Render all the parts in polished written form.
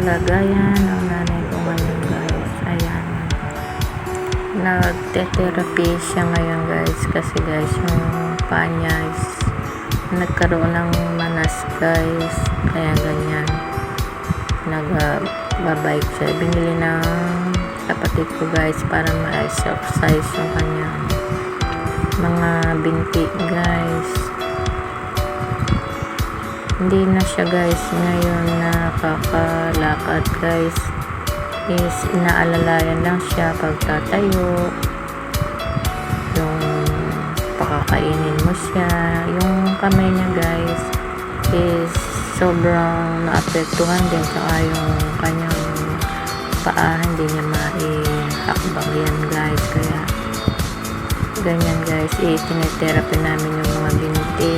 kalagayan ng nanay ko ngayon guys. Ayan, nagte-therapy siya ngayon guys, kasi guys yung paa niya is nagkaroon ng manas guys, kaya ganyan. Nagbabike siya. Binili ng kapatid ko guys para ma-exercise yung kanyang mga binti guys. Hindi na siya guys ngayon nakakalakad guys, is inaalalayan lang siya pagtatayo, yung pakakainin mo siya. Yung kamay niya guys is sobrang naapektuhan din, saka yung kanyang paa hindi niya maihakbang yan guys, kaya ganyan guys, tinetherapy namin yung mga binti.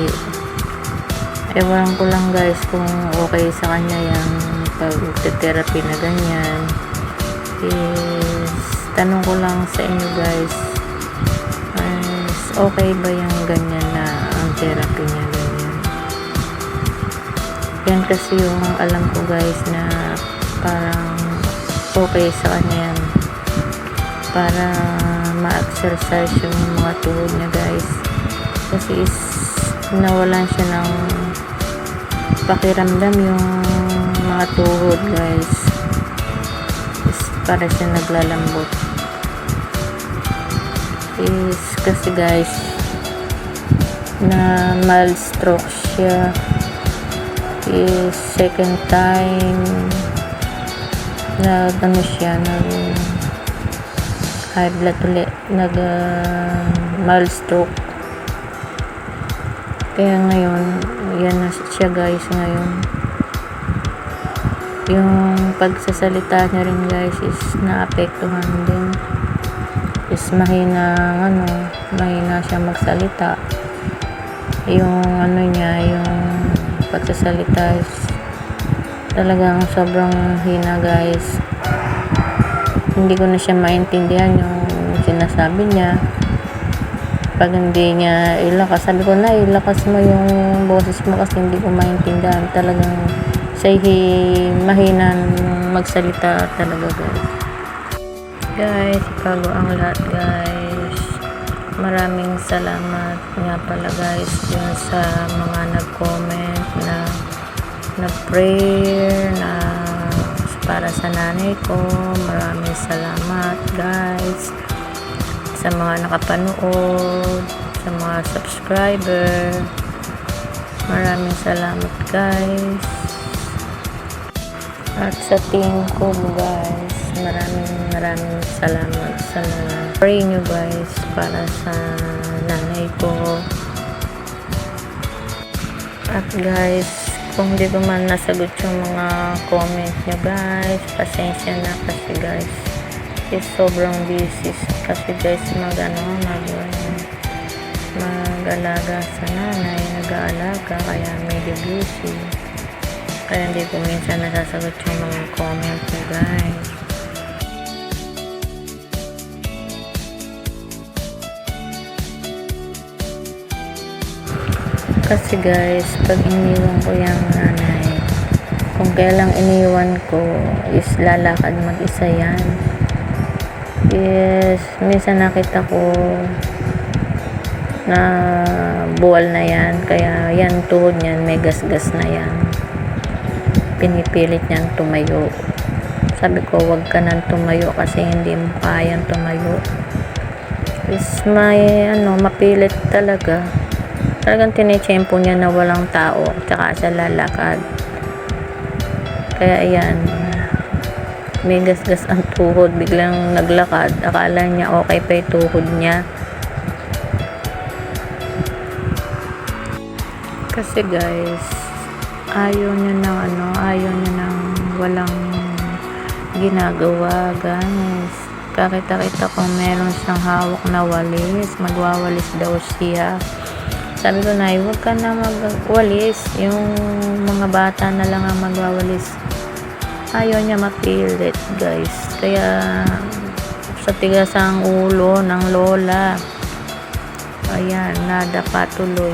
Ewan ko lang guys kung okay sa kanya yung pag-therapy na ganyan. Is tanong ko lang sa inyo guys, is okay ba yung ganyan na ang therapy niya ganyan? Yan kasi yung alam ko guys na parang okay sa kanya yan, para ma-exercise yung mga tuhod niya guys, kasi is nawalan siya ng pakiramdam yung mga tuhod guys, is para siya naglalambot. Is kasi guys na mild stroke siya, is second time na ano siya, nag high blood ulit, nag mild stroke. Kaya ngayon, yan na siya guys ngayon. Yung pagsasalita niya rin guys is naapektuhan din. Is mahina siya magsalita. Yung ano niya, yung pagsasalita is talagang sobrang hina guys. Hindi ko na siya maintindihan yung sinasabi niya. Pag hindi niya ilakas, sabi ko na ilakas mo yung boses mo kasi hindi ko maintindihan. Talagang mahina magsalita talaga guys. Guys, bago ang lahat guys, maraming salamat nga pala guys yun sa mga nag-comment na prayer na para sa nanay ko. Maraming salamat guys sa mga nakapanood, sa mga subscriber. Maraming salamat guys. At sa team ko guys, maraming salamat sa mga pray nyo guys para sa nanay ko. At guys, kung di ko man nasagot yung mga comment nyo guys, pasensya na kasi guys is sobrang busy kasi guys mag-alaga sa nanay, nag-aalaga, kaya medyo busy, kaya hindi ko minsan nasasagot yung mga comment nyo guys. Kasi guys, pag iniwan ko yung nanay, kung kailang iniwan ko is lalakad mag-isa yan. Yes, minsan nakita ko na buwal na yan, kaya yan tuhod niyan may gasgas na yan, pinipilit niyan tumayo. Sabi ko wag ka nang tumayo kasi hindi mo kayang tumayo. Is mapilit talagang tinitsempo niya na walang tao tsaka siya lalakad, kaya ayan, may gasgas ang tuhod, biglang naglakad, akala niya okay pa yung tuhod niya. Kasi guys, ayaw niya ng walang ginagawa guys. Kakita-kita ko meron siyang hawak na walis, magwawalis daw siya. Sabi ko na, huwag ka na magwalis, yung mga bata na lang ang magwawalis. Ayaw niya mapilit guys, kaya sa tigas ang ulo ng lola, ayan, nadapa tuloy.